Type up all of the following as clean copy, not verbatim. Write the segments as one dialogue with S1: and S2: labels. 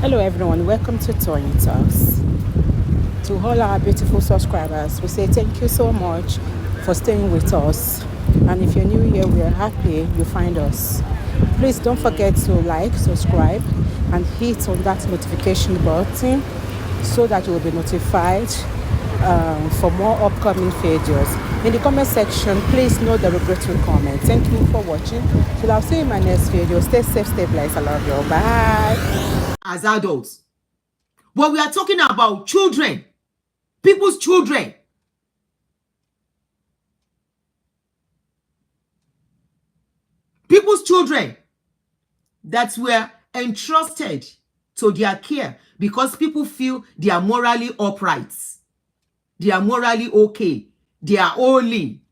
S1: Hello everyone, welcome to Tony Talks. To all our beautiful subscribers, we say thank you so much for staying with us. And if you're new here, we are happy you find us. Please don't forget to like, subscribe, and hit on that notification button so that you will be notified for more upcoming videos. In the comment section, please no derogatory comment. Thank you for watching. Till I'll see you in my next video. Stay safe, stay blessed. I love you. Bye.
S2: As adults, but we are talking about children, people's children. People's children that were entrusted to their care because people feel they are morally upright. They are morally okay. They are holy.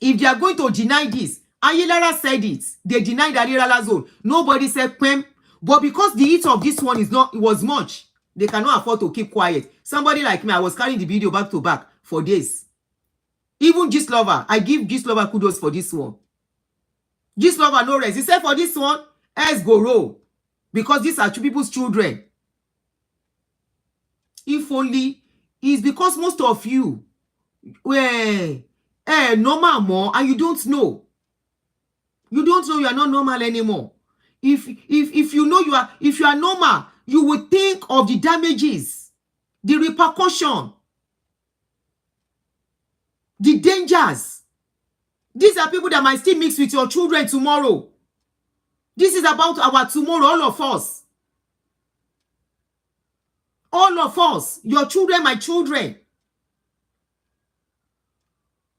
S2: If they are going to deny this, Ayelara said it. They denied Ayelara's own. Nobody said Pem. But because the heat of this one is not, it was much, they cannot afford to keep quiet. Somebody like me, I was carrying the video back to back for days. Even Gistlover, I give Gistlover kudos for this one. Gistlover no rest. He said for this one, S go roll. Because these are two people's children. If only, it's because most of you were normal more and you don't know. You don't know you are not normal anymore. If you know if you are normal, you will think of the damages, the repercussion, the dangers. These are people that might still mix with your children tomorrow. This is about our tomorrow, all of us. All of us, your children, my children.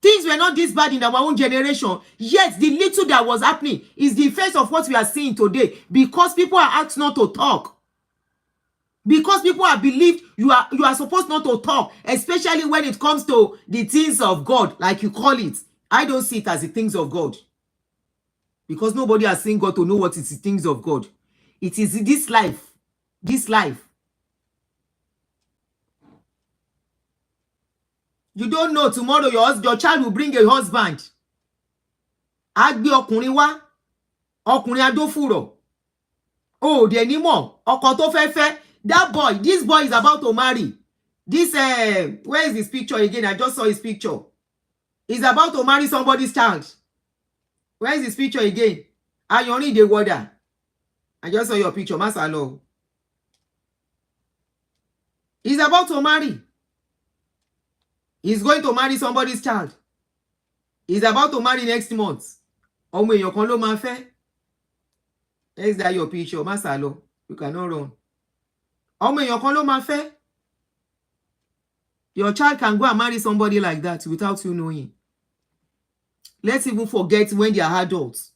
S2: Things were not this bad in our own generation. Yet the little that was happening is the effect of what we are seeing today. Because people are asked not to talk. Because people are believed you are supposed not to talk. Especially when it comes to the things of God, like you call it. I don't see it as the things of God. Because nobody has seen God to know what is the things of God. It is this life. This life. You don't know tomorrow your child will bring a husband. Agbe ọkùnrin wá, ọkùnrin adófùrọ̀. Oh, the anymore. Ọkọ tó fẹ́ fẹ́. That boy, this boy is about to marry. This where is his picture again? I just saw his picture. He's about to marry somebody's child. Where is his picture again? Ayoni the water. I just saw your picture, Masalo. He's about to marry. He's going to marry somebody's child. He's about to marry next month. Ọmọ èèyàn kan ló máa fẹ́. Is that your picture? Masalo, you cannot run. Ọmọ èèyàn kan ló máa fẹ́. Your child can go and marry somebody like that without you knowing. Let's even forget when they are adults.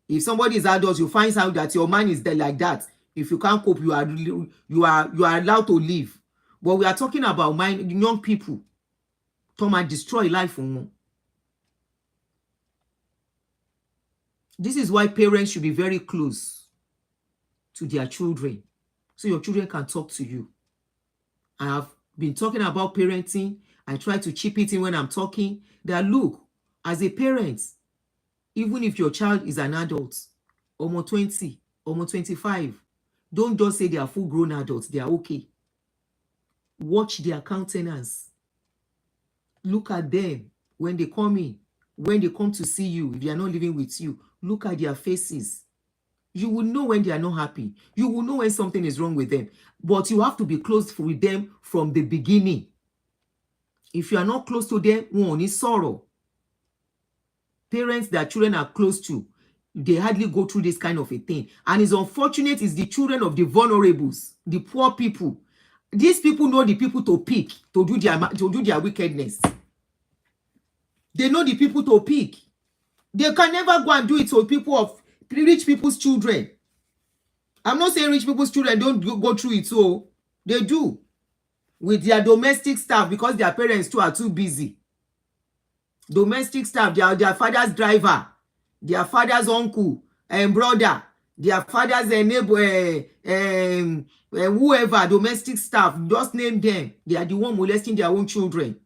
S2: If somebody is adult, you find out that your man is there like that. If you can't cope, you are allowed to leave. But we are talking about young people. Come and destroy life for one. This is why parents should be very close to their children, so your children can talk to you. I have been talking about parenting. I try to chip it in when I'm talking. That look, as a parent, even if your child is an adult, almost 20, almost 25, don't just say they are full-grown adults. They are okay. Watch their countenance. Look at them when they come in, when they come to see you, if they are not living with you. Look at their faces. You will know when they are not happy. You will know when something is wrong with them. But you have to be close with them from the beginning. If you are not close to them, one is sorrow. Parents that children are close to, they hardly go through this kind of a thing. And it's unfortunate is the children of the vulnerables, the poor people. These people know the people to pick to do their wickedness. They know the people to pick. They can never go and do it to people of rich people's children. I'm not saying rich people's children don't go through it, so they do with their domestic staff because their parents too are too busy. Domestic staff, their father's driver, their father's uncle and brother, their father's neighbor, whoever, domestic staff, just name them. They are the one molesting their own children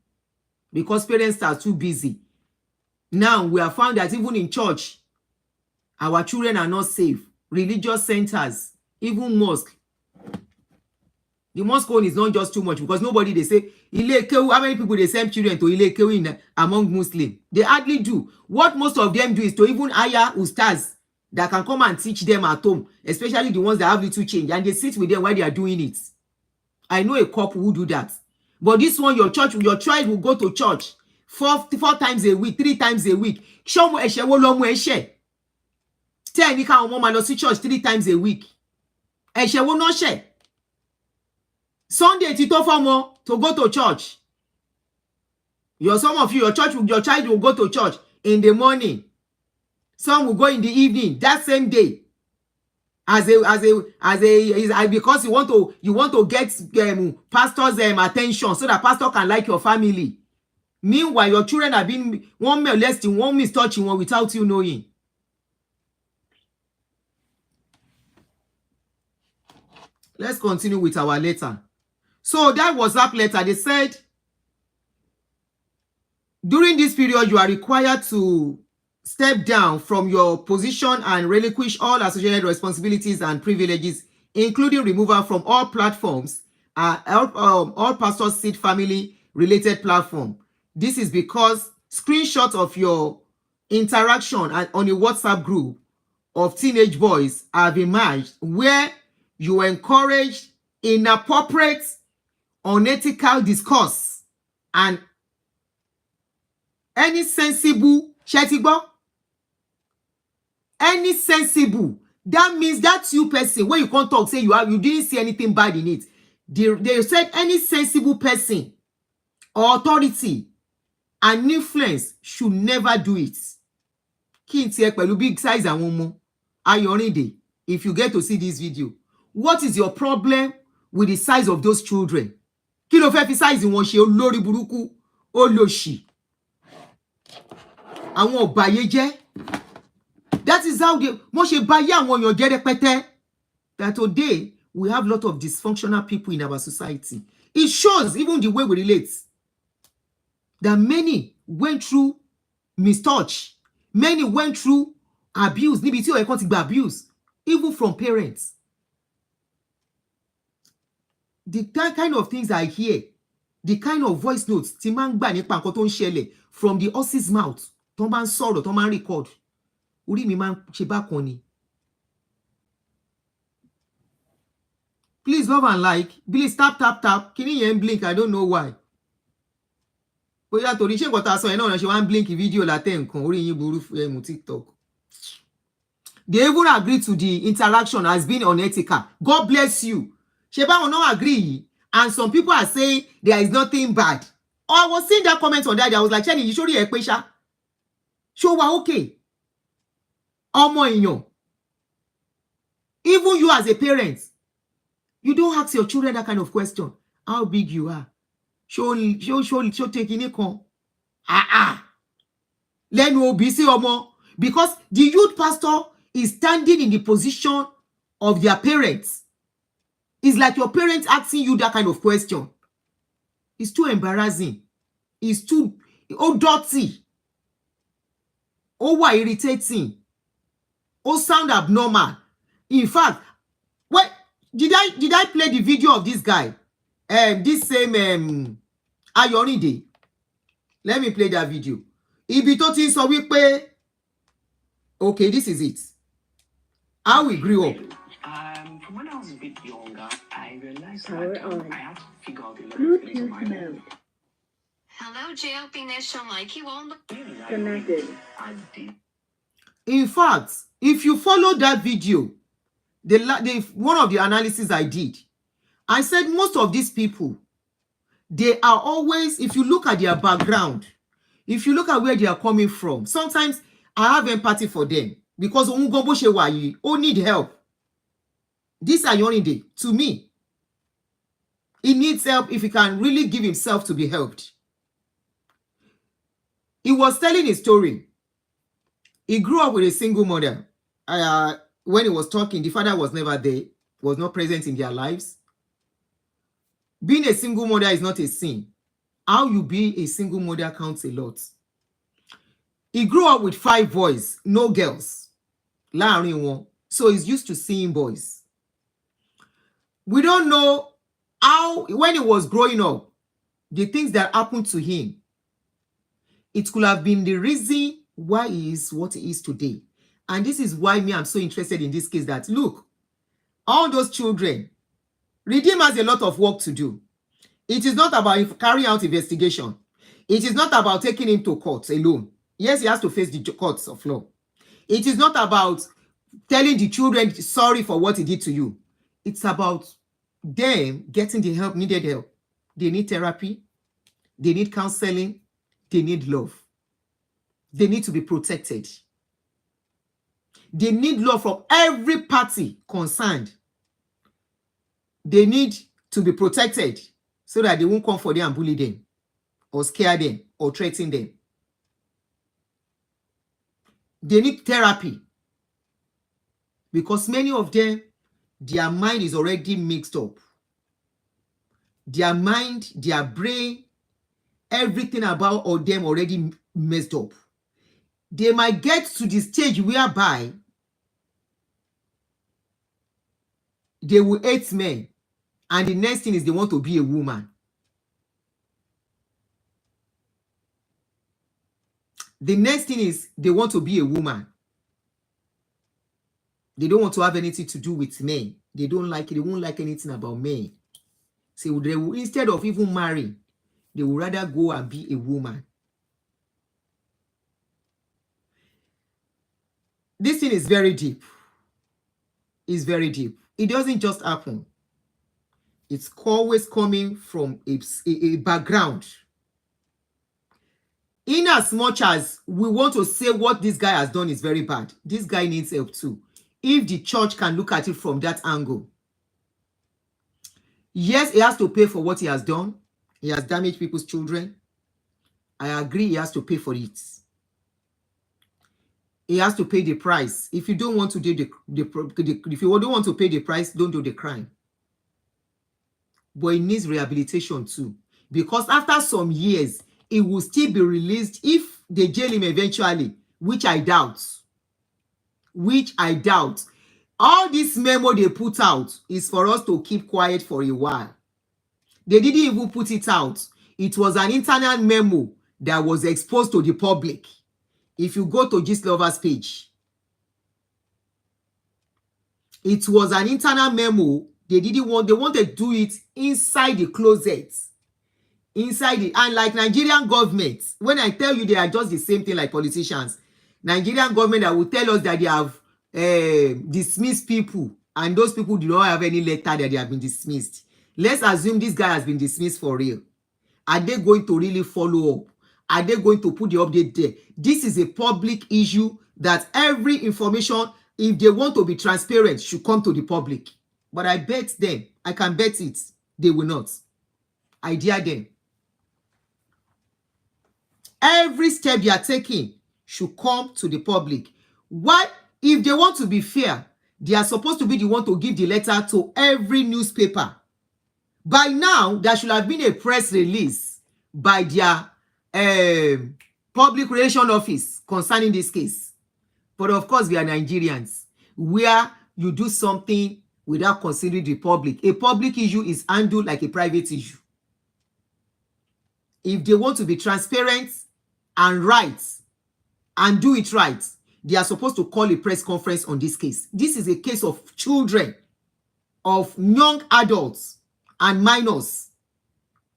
S2: because parents are too busy. Now we have found that even in church, our children are not safe. Religious centers, even mosque. The mosque own is not just too much because nobody they say how many people they send children to Ile in among Muslim. They hardly do. What most of them do is to even hire ustaz that can come and teach them at home, especially the ones that have little change, and they sit with them while they are doing it. I know a couple who do that. But this one, your child will go to church four times a week, 3 times a week. Show mo eshe wo lo mo eshe. Tell any kind of mama to church 3 times a week. Eshe wo no she. Sunday tito for mo to go to church. Some of you, your child will go to church in the morning. Some will go in the evening that same day. Because you want to get pastor's attention so that pastor can like your family. Meanwhile, your children have been one molesting, one mistouching one without you knowing. Let's continue with our letter. So that WhatsApp letter, they said, during this period, you are required to step down from your position and relinquish all associated responsibilities and privileges, including removal from all platforms, all pastors' seed family-related platform. This is because screenshots of your interaction on a WhatsApp group of teenage boys have emerged where you encourage inappropriate, unethical discourse and any sensible, that means that's you person when you can't talk, say you didn't see anything bad in it. They said any sensible person or authority and influence should never do it. Big size and woman. Ayonide, if you get to see this video, what is your problem with the size of those children? Kí ló fẹ́ fi size wọn ṣe olórí burúkú olóṣì. Àwọn ọ̀bàyé jẹ́. That is how they wọ́n ṣe báyé àwọn èèyàn jẹ́ rẹpẹtẹ. That today we have a lot of dysfunctional people in our society. It shows even the way we relate. That many went through mistouch. Many went through abuse. Níbi tí ó yẹ kó ti gba abuse. Even from parents. The kind of things I hear, the kind of voice notes tí máa ń gbà nípa nǹkan tó ń ṣẹlẹ̀ from the horse's mouth, tó máa ń sọ̀rọ̀, tó máa ń record. Orí mi máa ń ṣe bákan ni. Please love and like. Please tap. Kíní yẹn blink, I don't know why. Bóyá torí ṣé nǹkan tá a sọ yẹn náà ṣe wá ń blink video látẹ̀ nǹkan orí yín burú fún TikTok. They even agree to the interaction as being unethical. God bless you. Ṣé báwọn náà agree? And some people are saying there is nothing bad. Oh, I was seeing that comment on that. I was like, Chenny, you sure you are show wa okay. Ọmọ èèyàn. Even you as a parent, you don't ask your children that kind of question. How big you are? Show take in kan. Lẹ́nu òbí sí ọmọ. Because the youth pastor is standing in the position of their parents. It's like your parents asking you that kind of question. It's too embarrassing. It's too dirty. Why irritating. Sound abnormal. In fact, what did I play the video of this guy? This same Ayonide. Let me play that video. Ibi tó ti sọ wípé, okay, this is it. How we grew up.
S3: From when I was a bit younger, I realized that I had to figure out a lot of things on my own.
S4: Hello, JLP Nation, like you on the
S3: Connected.
S2: In fact, if you follow that video, one of the analysis I did, I said most of these people, they are always, if you look at their background, if you look at where they are coming from, sometimes I have empathy for them because who need help. This Ayonide, to me, he needs help if he can really give himself to be helped. He was telling his story. He grew up with a single mother. When he was talking, the father was never there, was not present in their lives. Being a single mother is not a sin. How you be a single mother counts a lot. He grew up with 5 boys, no girls. So he's used to seeing boys. We don't know how, when he was growing up, the things that happened to him, it could have been the reason why he is what he is today. And this is why I'm so interested in this case, that look, all those children, Redeem has a lot of work to do. It is not about carrying out investigation. It is not about taking him to court alone. Yes, he has to face the courts of law. It is not about telling the children sorry for what he did to you. It's about them getting the help, needed help. They need therapy. They need counseling. They need love. They need to be protected. They need love from every party concerned. They need to be protected so that they won't come for them and bully them or scare them or threaten them. They need therapy because many of them, their mind is already mixed up. Their mind, their brain, everything about all them already messed up. They might get to the stage whereby they will hate men, and the next thing is they want to be a woman. The next thing is they want to be a woman. They don't want to have anything to do with men. They don't like it. They won't like anything about men. So they will, instead of even marrying, they would rather go and be a woman. This thing is very deep. It's very deep. It doesn't just happen. It's always coming from a background. In as much as we want to say what this guy has done is very bad, this guy needs help too. If the church can look at it from that angle. Yes, he has to pay for what he has done. He has damaged people's children. I agree, he has to pay for it. He has to pay the price. If you don't want to do if you don't want to pay the price, don't do the crime. But he needs rehabilitation too. Because after some years, he will still be released if they jail him eventually, which I doubt. Which I doubt. All this memo they put out is for us to keep quiet for a while. They didn't even put it out. It was an internal memo that was exposed to the public. If you go to Gist Lovers page, it was an internal memo. They wanted to do it inside the closet. Inside the, and like Nigerian government, when I tell you they are just the same thing like politicians, Nigerian government that will tell us that they have dismissed people, and those people do not have any letter that they have been dismissed. Let's assume this guy has been dismissed for real. Are they going to really follow up? Are they going to put the update there? This is a public issue that every information, if they want to be transparent, should come to the public. But I bet them, I can bet it, they will not. I dare them. Every step they are taking should come to the public. Why? If they want to be fair, they are supposed to be the one to give the letter to every newspaper. By now, there should have been a press release by their public relations office concerning this case. But of course, we are Nigerians, where you do something without considering the public. A public issue is handled like a private issue. If they want to be transparent and right and do it right, they are supposed to call a press conference on this case. This is a case of children, of young adults and minors.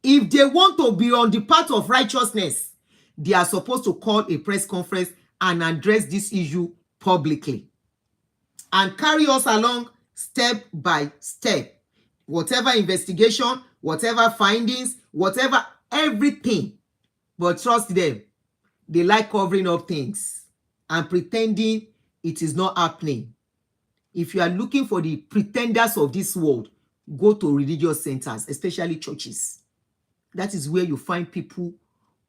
S2: If they want to be on the path of righteousness, they are supposed to call a press conference and address this issue publicly and carry us along step by step. Whatever investigation, whatever findings, whatever, everything. But trust them, they like covering up things and pretending it is not happening. If you are looking for the pretenders of this world, go to religious centers, especially churches. That is where you find people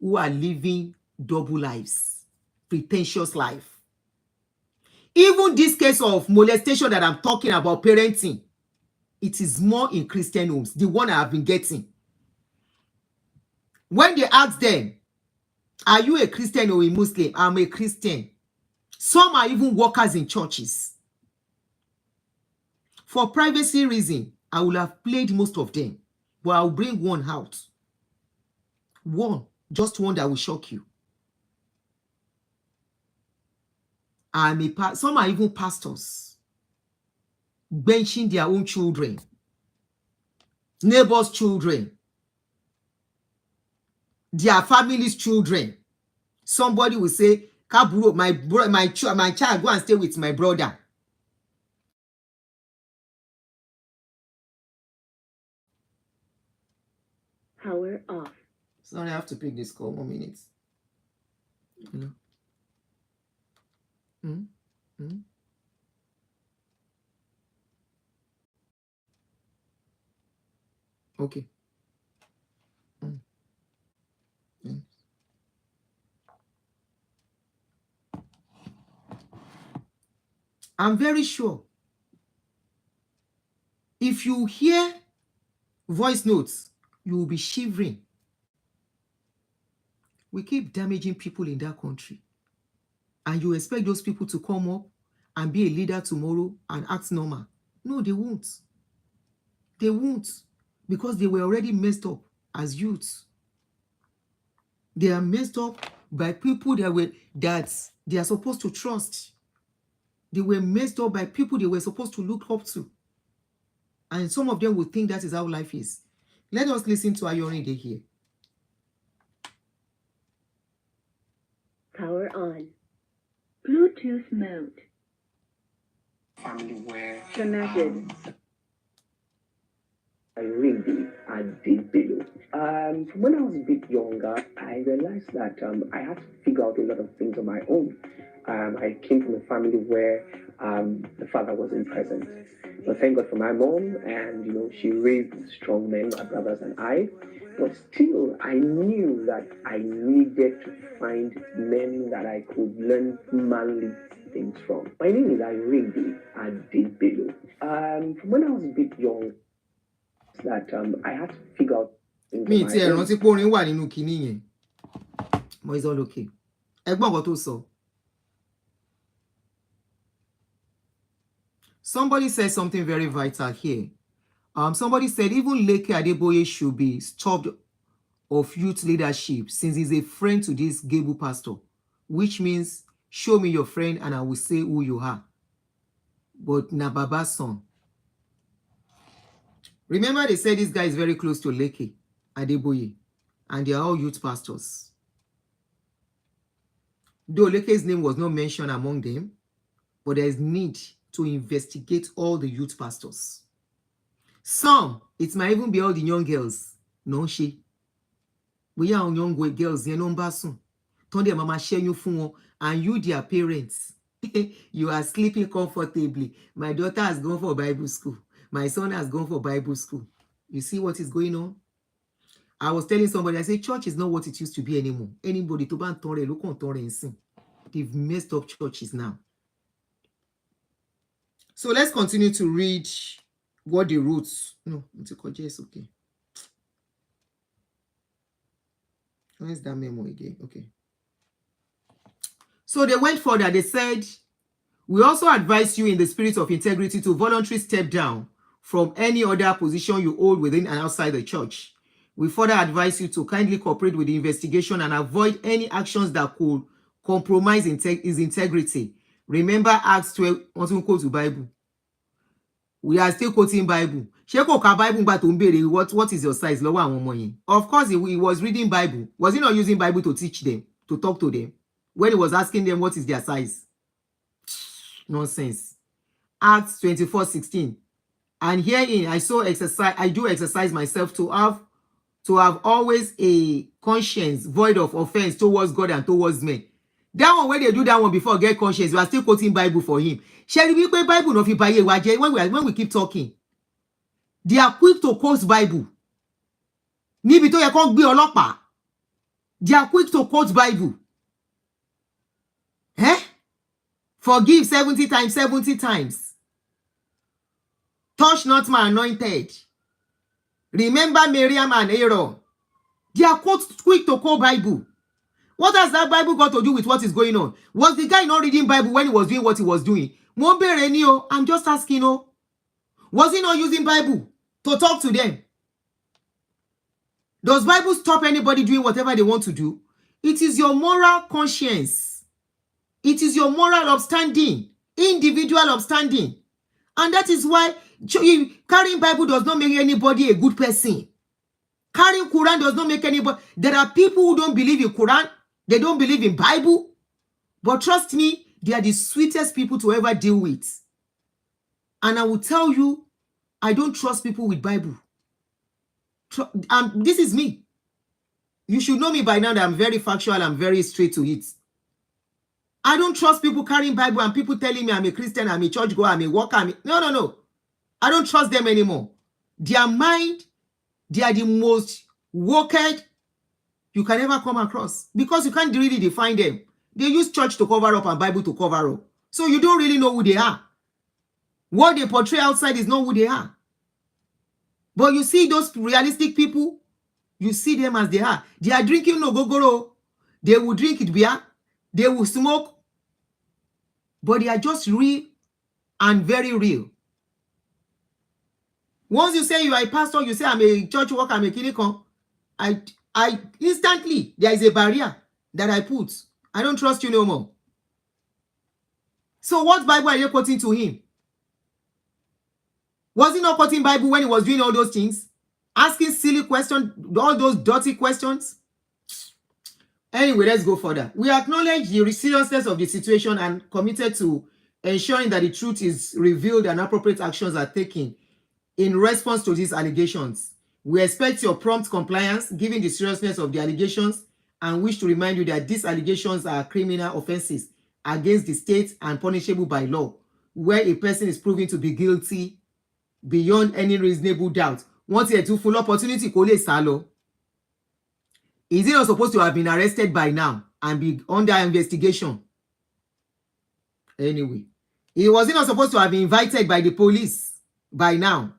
S2: who are living double lives, pretentious life. Even this case of molestation that I'm talking about, parenting, it is more in Christian homes, the one I have been getting. When they ask them, are you a Christian or a Muslim? I'm a Christian. Some are even workers in churches. For privacy reason, I will have played most of them, but I'll bring one out. One, just one that will shock you. Some are even pastors benching their own children, neighbors' children, their family's children. Somebody will say, Kaburo, my child, go and stay with my brother.
S3: Power off.
S2: Sorry, I have to pick this call. 1 minute. You know. Okay. I'm very sure if you hear voice notes, you will be shivering. We keep damaging people in that country. And you expect those people to come up and be a leader tomorrow and act normal. No, they won't. They won't. Because they were already messed up as youths. They are messed up by people that they are supposed to trust. They were messed up by people they were supposed to look up to. And some of them will think that is how life is. Let us listen to Aunty here.
S3: Power on. Bluetooth mode.
S5: Family where
S3: Connected.
S5: I really did below. From when I was a bit younger, I realized that I had to figure out a lot of things on my own. I came from a family where the father wasn't present. But thank God for my mom, and she raised strong men, my brothers and I. But still, I knew that I needed to find men that I could learn manly things from. My name is Irene Adibelo. From when I was a bit young, that I had to figure out things
S2: Me
S5: on
S2: ti
S5: my own.
S2: rántí pé orin wà nínú kinní yẹn. But it's all okay. Ẹgbọ́n nǹkan tó sọ. Somebody said something very vital here. Somebody said even Leke Adeboye should be stopped of youth leadership since he's a friend to this Gable pastor, which means show me your friend and I will say who you are. But na Baba's son. Remember they said this guy is very close to Leke Adeboye and they are all youth pastors. Though Leke's name was not mentioned among them, but there is need to investigate all the youth pastors. Some, it might even be all the young girls. No, she. We are young girls, you know, Basun. Tonde mama share you fun, and you, their parents. You are sleeping comfortably. My daughter has gone for Bible school. My son has gone for Bible school. You see what is going on? I was telling somebody, I said, church is not what it used to be anymore. Anybody to ban tore, look on tore and sing. They've messed up churches now. So let's continue to read what the roots. No, it's okay. Where's that memo again? Okay. So they went further. They said, we also advise you in the spirit of integrity to voluntarily step down from any other position you hold within and outside the church. We further advise you to kindly cooperate with the investigation and avoid any actions that could compromise his integrity. Remember Acts 12, want to quote the Bible. We are still quoting Bible. What is your size? Of course, he was reading Bible. Was he not using Bible to teach them, to talk to them? When he was asking them what is their size? Nonsense. Acts 24:16. And herein I do exercise myself to have always a conscience void of offense towards God and towards men. That one, when they do that one before get conscience, you are still quoting Bible for him. Shall we quote Bible no fi baye wa je when we keep talking? They are quick to quote Bible. Níbi tó yẹ kó gbé ọlọ́pàá. They are quick to quote Bible. Forgive 70 times, 70 times. Touch not my anointed. Remember Miriam and Aaron. They are quick to quote Bible. What has that Bible got to do with what is going on? Was the guy not reading Bible when he was doing what he was doing? I'm just asking. Was he not using Bible? to talk to them. Does Bible stop anybody doing whatever they want to do? It is your moral conscience. It is your moral upstanding, individual upstanding. And that is why carrying Bible does not make anybody a good person. Carrying Quran does not make anybody. There are people who don't believe in Quran. They don't believe in Bible. But trust me, they are the sweetest people to ever deal with. And I will tell you, I don't trust people with Bible. This is me. You should know me by now that I'm very factual. I'm very straight to it. I don't trust people carrying Bible and people telling me I'm a Christian, I'm a church goer, I'm a worker. No. I don't trust them anymore. Their mind, they are the most wicked you can ever come across because you can't really define them. They use church to cover up and Bible to cover up. So you don't really know who they are. What they portray outside is not who they are. But you see those realistic people, you see them as they are. They are drinking no gogoro. They will drink it beer. They will smoke. But they are just real and very real. Once you say you are a pastor, you say I'm a church worker, I'm a kinikon, I instantly, there is a barrier that I put. I don't trust you no more. So what Bible are you quoting to him? Was he not quoting Bible when he was doing all those things? Asking silly questions, all those dirty questions? Anyway, let's go further. We acknowledge the seriousness of the situation and committed to ensuring that the truth is revealed and appropriate actions are taken in response to these allegations. We expect your prompt compliance given the seriousness of the allegations and wish to remind you that these allegations are criminal offenses against the state and punishable by law, where a person is proven to be guilty beyond any reasonable doubt. Once you have full opportunity, kò lè sá lọ. Is he not supposed to have been arrested by now and be under investigation? Anyway, he was not supposed to have been invited by the police by now.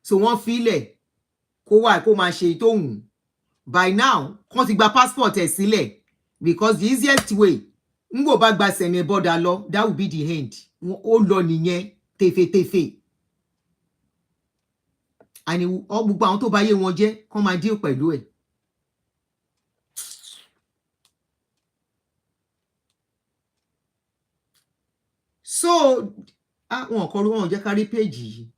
S2: So one feel kó wá kó máa ṣe tó hùn. By now, kàn ti gba passport ẹ̀ sílẹ̀ because the easiest way ngo bá gba sẹ̀nẹ̀ border lọ, that will be the end. Ó lọ nìyẹn tefetefe. And gbogbo àwọn tó bá yé wọn jẹ́ kàn máa deal pẹ̀lú ẹ̀. So, wọn kọ wọn jẹ́ ká rí page yìí.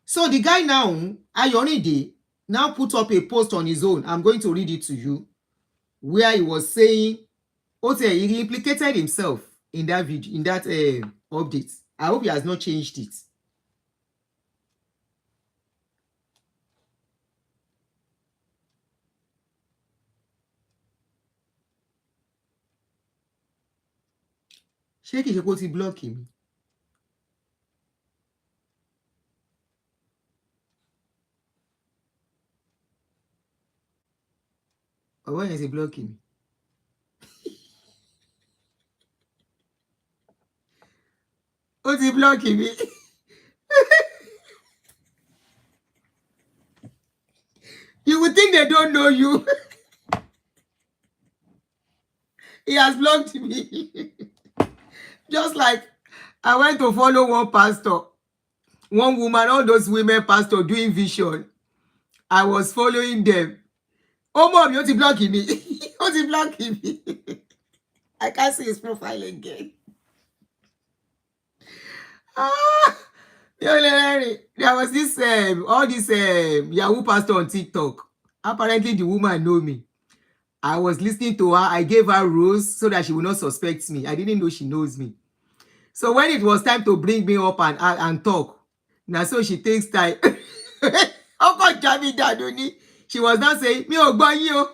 S2: So the guy now, Ayonide, now put up a post on his own. I'm going to read it to you, where he was saying, he implicated himself in that video, in that update. I hope he has not changed it. Ṣé kìí ṣe kó ti block mi? Ọwọ́ yẹn ti block mi. Ó ti block mi. You would think they don't know you. He has blocked me. Just like I went to follow one pastor, one woman, all those women pastor doing vision. I was following them. Oh, mom, you're blocking me. You're blocking me. I can't see his profile again. There was this all this Yahoo pastor on TikTok. Apparently the woman know me. I was listening to her. I gave her rules so that she will not suspect me. I didn't know she knows me. So when it was time to bring me up and talk, now so she takes time. Adunni, she was not saying, mi ò gbọ́ yín o,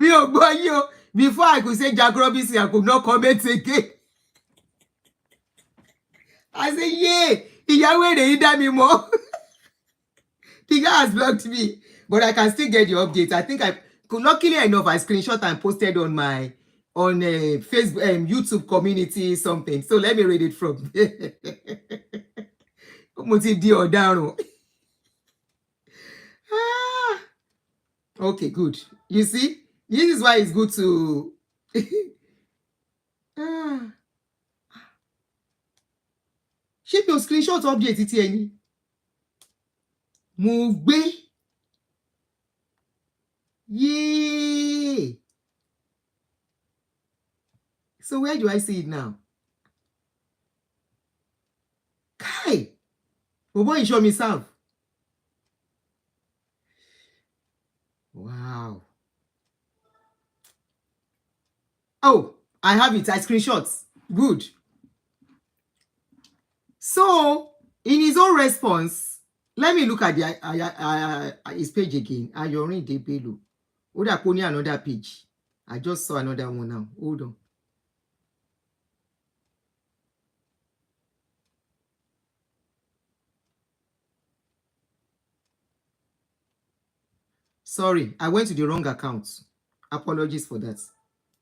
S2: mi ò gbọ́ yín o. Before I could say Jack Robinson, I could not comment again. I said, yeah, ìyàwó èrè yìí dá mi mọ̀. The guy has blocked me, but I can still get the updates. I think luckily enough, I screenshot and posted on my Facebook, YouTube community something. So let me read it from. Mo ti di ọ̀daràn. Okay, good. You see, this is why it's good to. ṣé mi ò screenshot update títí ẹni mo gbé yéé. So where do I see it now? Kai, boy, you show me serve. Wow. Oh, I have it. I screenshots. Good. So, in his own response, let me look at his page again. Ayorin Debelu. Oda Pony another page. I just saw another one now. Hold on. Sorry, I went to the wrong account. Apologies for that.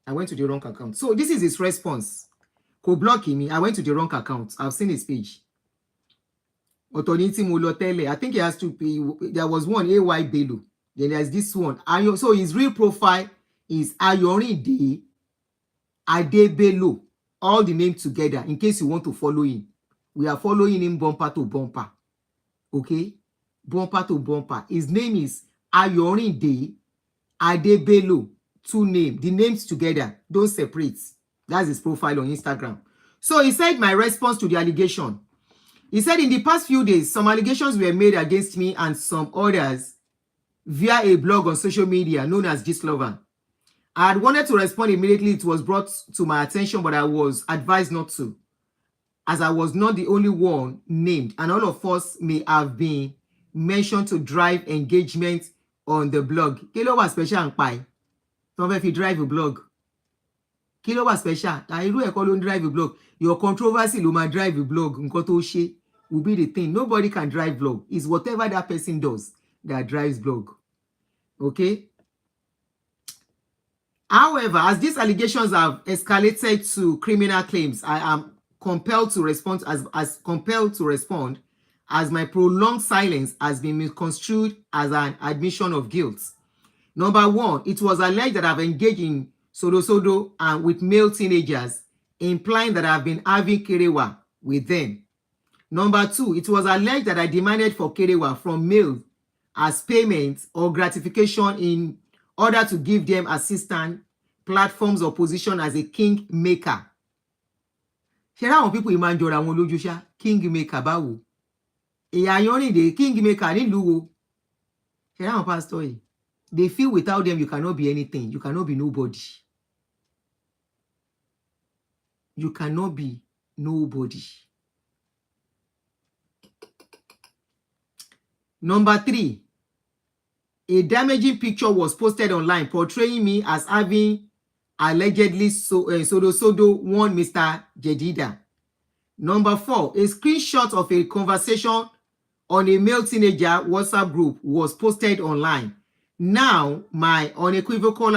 S2: I went to the wrong account. So this is his response. Ko blocking me. I went to the wrong account. I've seen his page. Otoniti Molotele. I think he has to pay. There was one AY Belu. Then there's this one. So his real profile is Ayorinde Adebelu. All the names together. In case you want to follow him, we are following him bumper to bumper. Okay, bumper to bumper. His name is Ayorinde Adebelu. Two names. The names together. Don't separate. That's his profile on Instagram. So he said my response to the allegation. He said in the past few days, some allegations were made against me and some others via a blog on social media known as Gislover. I had wanted to respond immediately. It was brought to my attention, but I was advised not to, as I was not the only one named, and all of us may have been mentioned to drive engagement on the blog. Kí ló wà special and pie? Don't if you drive a blog. Kí ló wà special? I do a call on drive a blog. Your controversy ló máa drive a blog. Nǹkan tó ṣe will be the thing. Nobody can drive blog. It's whatever that person does that drives blog. Okay? However, as these allegations have escalated to criminal claims, I am compelled to respond as my prolonged silence has been misconstrued as an admission of guilt. Number one, it was alleged that I've engaged in sodo and with male teenagers, implying that I've been having kerewa with them. Number two, it was alleged that I demanded for kerewa from males as payment or gratification in order to give them assistance, platforms, or position as a king maker. Ṣé àwọn people máa ń jọra wọn lójú ṣá? King maker báwo? Ìyá Ayorinde king maker nílùú wo? Ṣé àwọn pastor yìí? They feel without them you cannot be anything. You cannot be nobody. You cannot be nobody. Number three, a damaging picture was posted online portraying me as having allegedly sodo one Mr. Jedida. Number four, a screenshot of a conversation on a male teenager WhatsApp group was posted online. Now, my unequivocal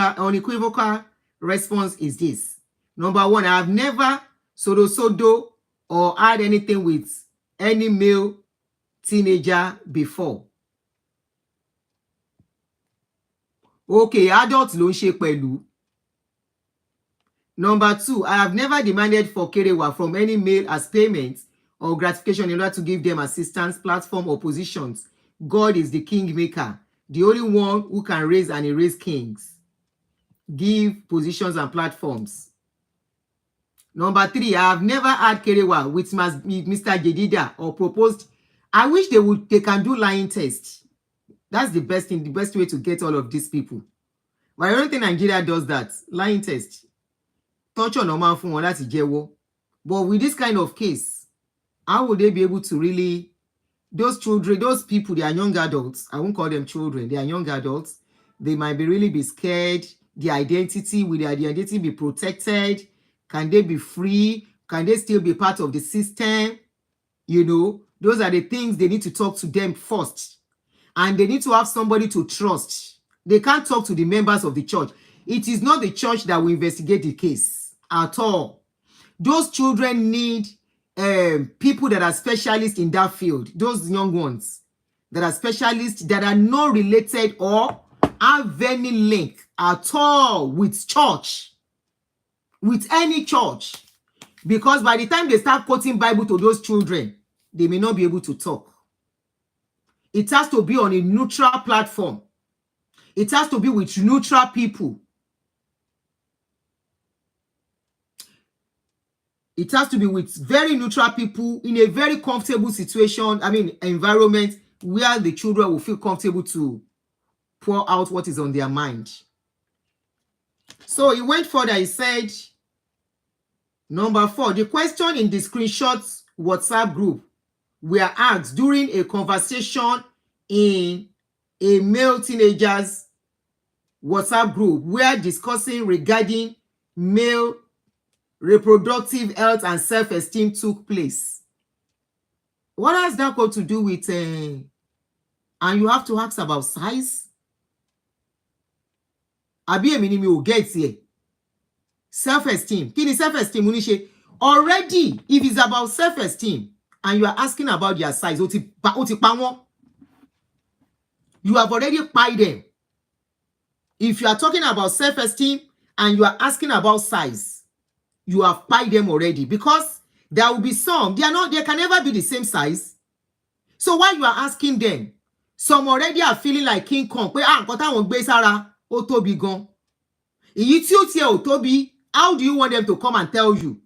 S2: response is this. Number one, I have never sodo or had anything with any male teenager before. Okay, adult ló ń ṣe pẹ̀lú. Number two, I have never demanded for kerewa from any male as payment or gratification in order to give them assistance, platform, or positions. God is the king maker, the only one who can raise and erase kings, give positions and platforms. Number three, I have never had kerewa with Mr. Jedida or proposed. I wish they can do lying test. That's the best thing, the best way to get all of these people. But I don't think Nigeria does that. Lying test. Torture normal fún wọn láti jẹ́wọ́. But with this kind of case, how would they be able to really, those children, those people, they are young adults. I won't call them children. They are young adults. They might really be scared. Their identity, will their identity be protected? Can they be free? Can they still be part of the system? You know, those are the things they need to talk to them first. And they need to have somebody to trust. They can't talk to the members of the church. It is not the church that will investigate the case at all. Those children need people that are specialists in that field. Those young ones that are specialists that are not related or have any link at all with church, with any church. Because by the time they start quoting Bible to those children, they may not be able to talk. It has to be on a neutral platform. It has to be with neutral people. It has to be with very neutral people in a very comfortable situation, environment where the children will feel comfortable to pour out what is on their mind. So he went further, he said, number 4, the question in the screenshot WhatsApp group were asked during a conversation in a male teenagers WhatsApp group where discussing regarding male reproductive health and self-esteem took place. What has that got to do with and you have to ask about size? Àbí èmi ni mi ò get here. Self-esteem. Kí ni self-esteem ní ṣe? Already, if it's about self-esteem and you are asking about their size, ó ti pa wọ́n. You have already paid them. If you are talking about self-esteem and you are asking about size, you have paid them already, because there will be some, they can never be the same size. So why you are asking them? Some already are feeling like King Kong. Pé nǹkan táwọn gbé sára ó tóbi gan. Èyí tí ó tiẹ̀ ò tóbi, how do you want them to come and tell you